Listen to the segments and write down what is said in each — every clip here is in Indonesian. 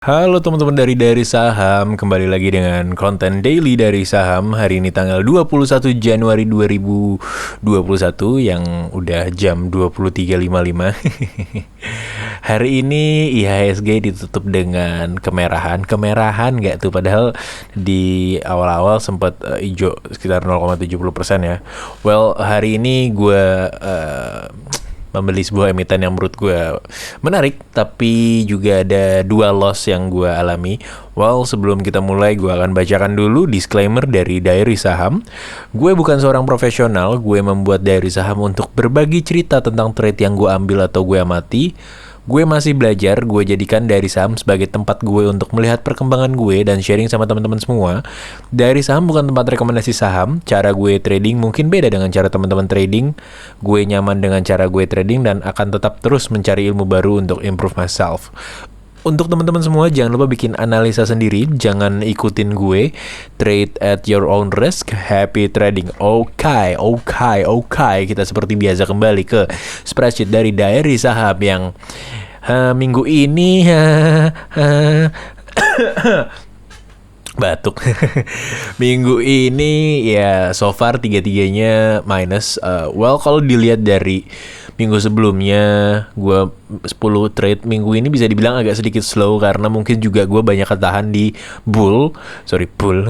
Halo teman-teman dari Saham, kembali lagi dengan konten daily dari Saham. Hari ini tanggal 21 Januari 2021 yang udah jam 23.55. Hari ini IHSG ditutup dengan kemerahan. Kemerahan nggak tuh? Padahal di awal-awal sempat hijau sekitar 0,70% ya. Well, hari ini gue membeli sebuah emiten yang menurut gue menarik, tapi juga ada dua loss yang gue alami. Well, sebelum kita mulai, gue akan bacakan dulu disclaimer dari Diary Saham. Gue bukan seorang profesional, gue membuat Diary Saham untuk berbagi cerita tentang trade yang gue ambil atau gue amati. Gue masih belajar, gue jadikan Diary Saham sebagai tempat gue untuk melihat perkembangan gue dan sharing sama teman-teman semua. Diary Saham bukan tempat rekomendasi saham. Cara gue trading mungkin beda dengan cara teman-teman trading. Gue nyaman dengan cara gue trading dan akan tetap terus mencari ilmu baru untuk improve myself. Untuk teman-teman semua, jangan lupa bikin analisa sendiri. Jangan ikutin gue. Trade at your own risk. Happy trading. Oke. Kita seperti biasa kembali ke spreadsheet dari Diary Saham yang minggu ini batuk. Minggu ini ya so far tiga-tiganya minus. Well, kalau dilihat dari minggu sebelumnya gue 10 trade, minggu ini bisa dibilang agak sedikit slow karena mungkin juga gue banyak ketahan di bull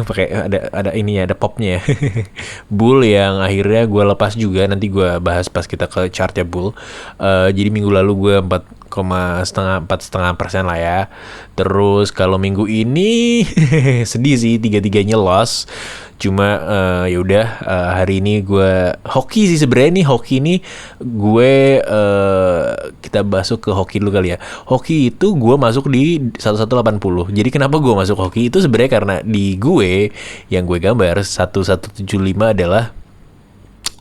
pakai ada ininya, ada popnya ya. Bull yang akhirnya gue lepas juga, nanti gue bahas pas kita ke chartnya bull. Jadi minggu lalu gue 4,5% lah ya. Terus kalau minggu ini sedih sih, tiga-tiganya loss. Cuma ya udah, hari ini gue hoki sih sebenarnya. Nih hoki ini gue kita masuk ke hoki dulu kali ya. Hoki itu gue masuk di 1180. Jadi kenapa gue masuk hoki itu sebenarnya karena di gue yang gue gambar 1175 adalah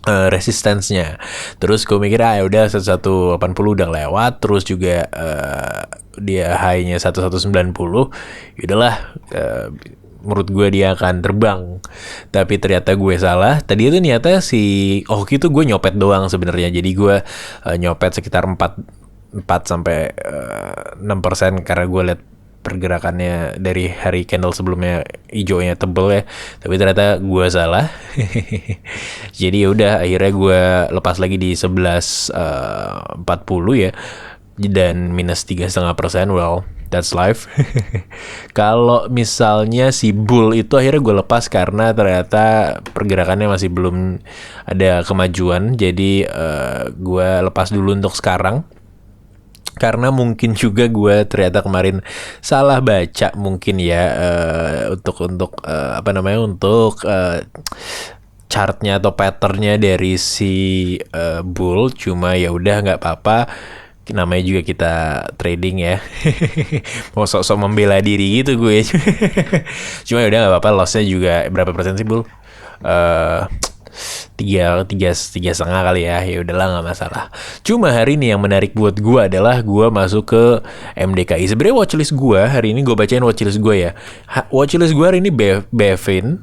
resistance-nya. Terus gue mikir ya udah 1180 udah lewat, terus juga dia high-nya 1190. Yaudahlah, menurut gue dia akan terbang. Tapi ternyata gue salah. Tadi itu ternyata si Hoki itu gue nyopet doang sebenarnya. Jadi gue nyopet sekitar 4 sampai 6% karena gue lihat pergerakannya dari hari candle sebelumnya hijaunya tebel ya. Tapi ternyata gue salah. Jadi ya udah, akhirnya gue lepas lagi di 11.40 ya, dan minus 3,5%. Well, that's life. Kalau misalnya si bull itu akhirnya gue lepas karena ternyata pergerakannya masih belum ada kemajuan. Jadi gue lepas dulu untuk sekarang. Karena mungkin juga gue ternyata kemarin salah baca mungkin ya, untuk chartnya atau patternnya dari si bull. Cuma ya udah, nggak apa-apa, namanya juga kita trading ya. Mau sok-sok membela diri gitu gue. Cuma ya udah, nggak apa-apa. Lossnya juga berapa persen sih bull? tiga setengah kali ya. Ya udahlah, nggak masalah. Cuma hari ini yang menarik buat gue adalah gue masuk ke MDKI. Sebenarnya watchlist gue hari ini, gue bacain watchlist gue ya. Watchlist gue hari ini BFIN,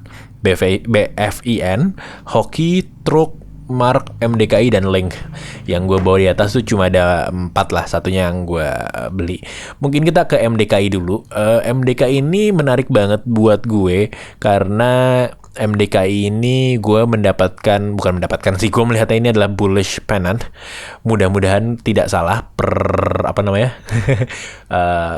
Hoki, Truk, Mark, MDKI, dan Link. Yang gue bawa di atas tuh cuma ada 4 lah, satunya yang gue beli. Mungkin kita ke MDKI dulu. MDKI ini menarik banget buat gue karena MDKI ini gue gue melihatnya ini adalah bullish pennant. Mudah-mudahan tidak salah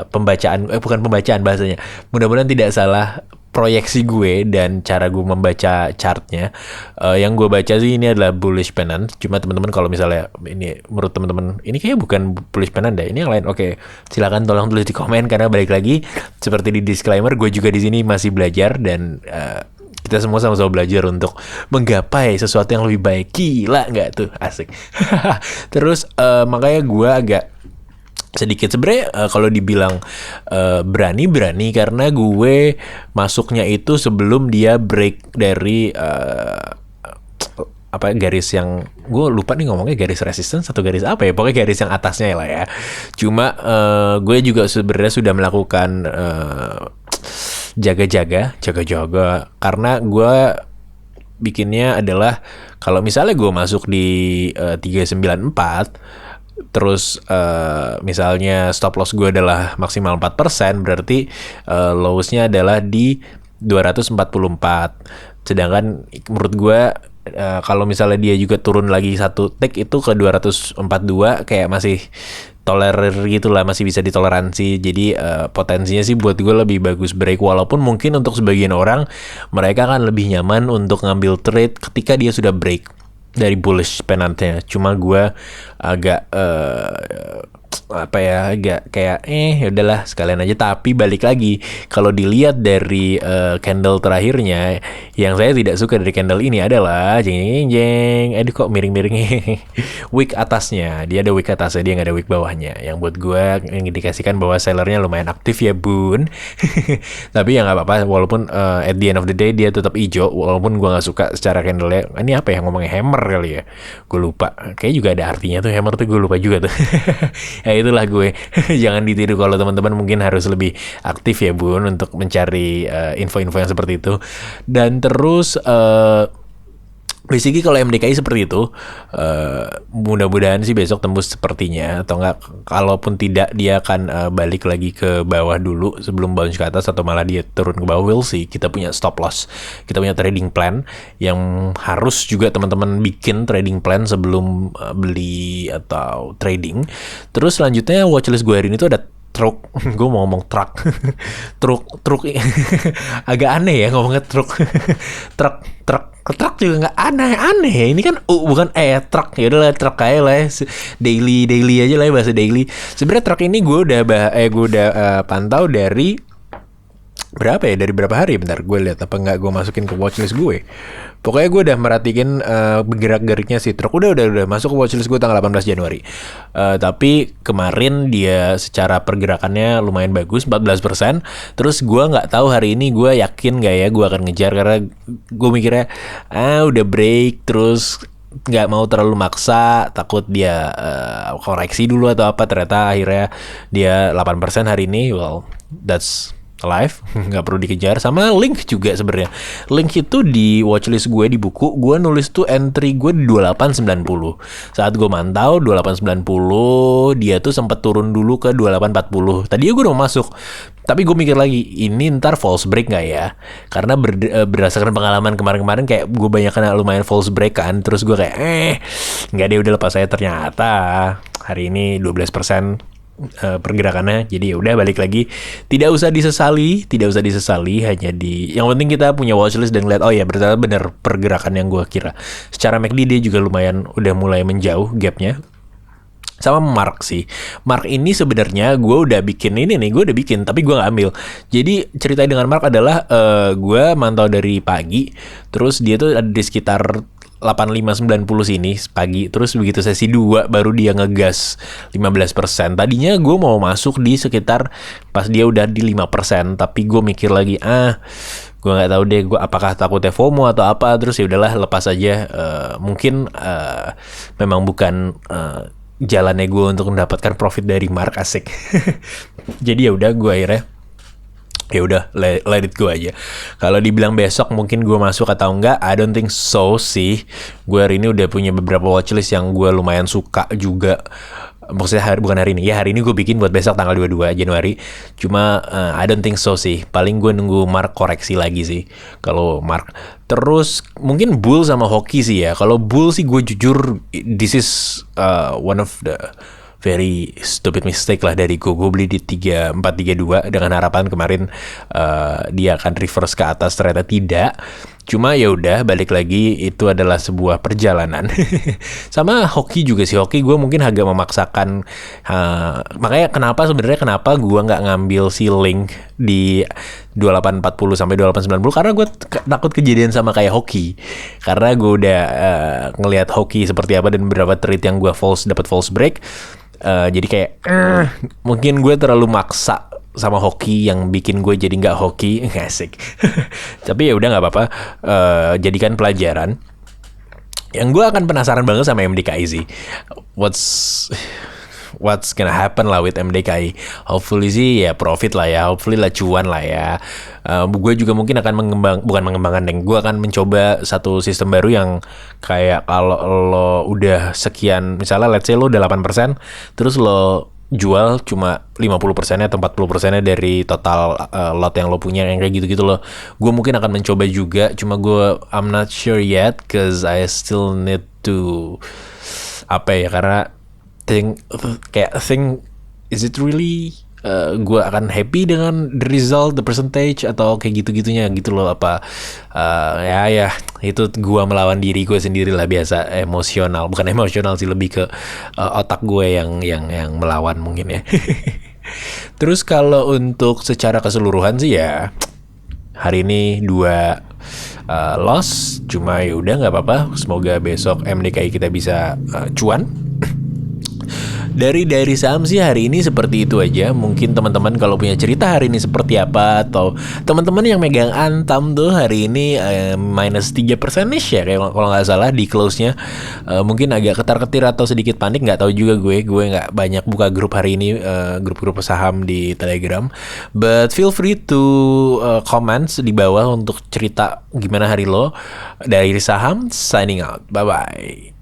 bukan pembacaan bahasanya. Mudah-mudahan tidak salah proyeksi gue dan cara gue membaca chartnya. Yang gue baca sih ini adalah bullish pennant. Cuma teman-teman kalau misalnya ini menurut teman-teman ini kayaknya bukan bullish pennant deh, ini yang lain, oke, silakan tolong tulis di komen. Karena balik lagi seperti di disclaimer, gue juga di sini masih belajar dan kita semua sama-sama belajar untuk menggapai sesuatu yang lebih baik. Gila nggak tuh? Asik. Terus makanya gue agak sedikit sebenarnya kalau dibilang berani karena gue masuknya itu sebelum dia break dari garis yang gue lupa nih ngomongnya, garis resistance atau garis apa ya, pokoknya garis yang atasnya lah ya. Cuma gue juga sebenarnya sudah melakukan jaga-jaga karena gue bikinnya adalah kalau misalnya gue masuk di 394, terus misalnya stop loss gue adalah maksimal 4%, berarti lows-nya adalah di 244. Sedangkan menurut gue kalau misalnya dia juga turun lagi satu tick itu ke 242, kayak masih tolerir gitu lah, masih bisa ditoleransi. Jadi potensinya sih buat gue lebih bagus break, walaupun mungkin untuk sebagian orang mereka kan lebih nyaman untuk ngambil trade ketika dia sudah break dari bullish penantnya. Cuma gue agak agak kayak ya udahlah sekalian aja. Tapi balik lagi, kalau dilihat dari candle terakhirnya, yang saya tidak suka dari candle ini adalah jeng aduh kok miring-miring wick atasnya. Dia ada wick atasnya, dia nggak ada wick bawahnya, yang buat gue mengindikasikan bahwa sellernya lumayan aktif ya bun. Tapi ya nggak apa-apa, walaupun at the end of the day dia tetap hijau, walaupun gue nggak suka secara candle-nya. Ini apa ya, ngomongnya hammer kali ya, gue lupa, kayak juga ada artinya tuh hammer tuh, gue lupa juga tuh. Ya itulah gue. Jangan ditiru, kalau teman-teman mungkin harus lebih aktif ya bun untuk mencari info-info yang seperti itu. Dan terus basically kalau MDKI seperti itu, mudah-mudahan sih besok tembus sepertinya, atau enggak, kalaupun tidak dia akan balik lagi ke bawah dulu sebelum bounce ke atas, atau malah dia turun ke bawah. We'll see. Kita punya stop loss, kita punya trading plan yang harus juga teman-teman bikin trading plan sebelum beli atau trading. Terus selanjutnya watchlist gue hari ini tuh ada truk. Gue mau ngomong truk. truk agak aneh ya ngomongnya truk. truk juga nggak aneh ya, ini kan bukan truk, ya udahlah truk kayak lah ya. daily aja lah ya, bahasa daily. Sebenarnya truk ini gue udah pantau dari berapa ya, dari berapa hari, bentar gue lihat apa nggak gue masukin ke watchlist gue. Pokoknya gue udah merhatiin bergerak-geriknya si truk, udah masuk ke watchlist gue tanggal 18 Januari. Tapi kemarin dia secara pergerakannya lumayan bagus, 14%. Terus gue nggak tahu hari ini gue yakin nggak ya gue akan ngejar, karena gue mikirnya udah break, terus nggak mau terlalu maksa, takut dia koreksi dulu atau apa. Ternyata akhirnya dia 8% hari ini. Well, that's live, nggak perlu dikejar. Sama link juga sebenarnya. Link itu di watchlist gue di buku, gue nulis tuh entry gue di 2890. Saat gue mantau 2890, dia tuh sempat turun dulu ke 2840. Tadi gue udah mau masuk, tapi gue mikir lagi, ini ntar false break nggak ya? Karena berdasarkan pengalaman kemarin-kemarin, kayak gue banyak kena lumayan false break kan. Terus gue kayak nggak deh, udah lepas saya. Ternyata hari ini 12% pergerakannya. Jadi udah balik lagi, tidak usah disesali, hanya yang penting kita punya watchlist dan lihat, oh ya berarti bener pergerakan yang gue kira. Secara MACD dia juga lumayan udah mulai menjauh gapnya. Sama Mark sih. Mark ini sebenarnya gue udah bikin tapi gue nggak ambil. Jadi cerita dengan Mark adalah gue mantau dari pagi, terus dia tuh ada di sekitar 85-90 sini pagi. Terus begitu sesi 2 baru dia ngegas 15%. Tadinya gue mau masuk di sekitar pas dia udah di 5%, tapi gue mikir lagi, gue nggak tahu deh, gue apakah takutnya FOMO atau apa. Terus ya udahlah, lepas aja. Mungkin memang bukan jalannya gue untuk mendapatkan profit dari Mark, asik. Jadi ya udah, gue akhirnya ya udah let it go aja. Kalau dibilang besok mungkin gue masuk atau enggak, I don't think so sih. Gue hari ini udah punya beberapa watchlist yang gue lumayan suka juga. Maksudnya bukan hari ini ya, hari ini gue bikin buat besok tanggal 22 Januari. Cuma I don't think so sih. Paling gue nunggu Mark koreksi lagi sih kalau Mark. Terus mungkin bull sama hoki sih ya. Kalau bull sih gue jujur, this is one of the very stupid mistake lah dari gue. Gue beli di 3432 dengan harapan kemarin dia akan reverse ke atas, ternyata tidak. Cuma ya udah, balik lagi, itu adalah sebuah perjalanan. Sama hoki juga sih, hoki gue mungkin agak memaksakan. Makanya kenapa gue nggak ngambil si link di 2840 sampai 2890, karena gue takut kejadian sama kayak hoki. Karena gue udah ngelihat hoki seperti apa dan beberapa trade yang gue dapat false break. Jadi kayak mungkin gue terlalu maksa sama hoki yang bikin gue jadi nggak hoki. Asik. Tapi ya udah, nggak apa-apa, jadikan pelajaran. Yang gue akan penasaran banget sama MDKI sih, what's gonna happen lah with MDKI. Hopefully sih ya profit lah ya, hopefully lah cuan lah ya. Gue juga mungkin akan bukan mengembangkan, gue akan mencoba satu sistem baru yang kayak kalau lo udah sekian, misalnya let's say lo udah 8%, terus lo jual cuma 50%-nya atau 40%-nya dari total lot yang lo punya, yang kayak gitu-gitu loh. Gue mungkin akan mencoba juga, cuma I'm not sure yet cause I still need to karena think is it really gue akan happy dengan the result, the percentage, atau kayak gitu-gitunya gitu loh. Ya itu gue melawan diri gue sendiri lah, biasa bukan emosional sih, lebih ke otak gue yang melawan mungkin ya. Terus kalau untuk secara keseluruhan sih ya hari ini 2 loss, cuma ya udah nggak apa-apa. Semoga besok MDKI kita bisa cuan. Dari saham sih hari ini seperti itu aja. Mungkin teman-teman kalau punya cerita hari ini seperti apa, atau teman-teman yang megang Antam tuh hari ini minus 3% ya kalau nggak salah di close-nya. Mungkin agak ketar-ketir atau sedikit panik, nggak tahu juga gue nggak banyak buka grup hari ini, grup-grup saham di Telegram. But feel free to comments di bawah untuk cerita gimana hari lo. Dari saham signing out, bye bye.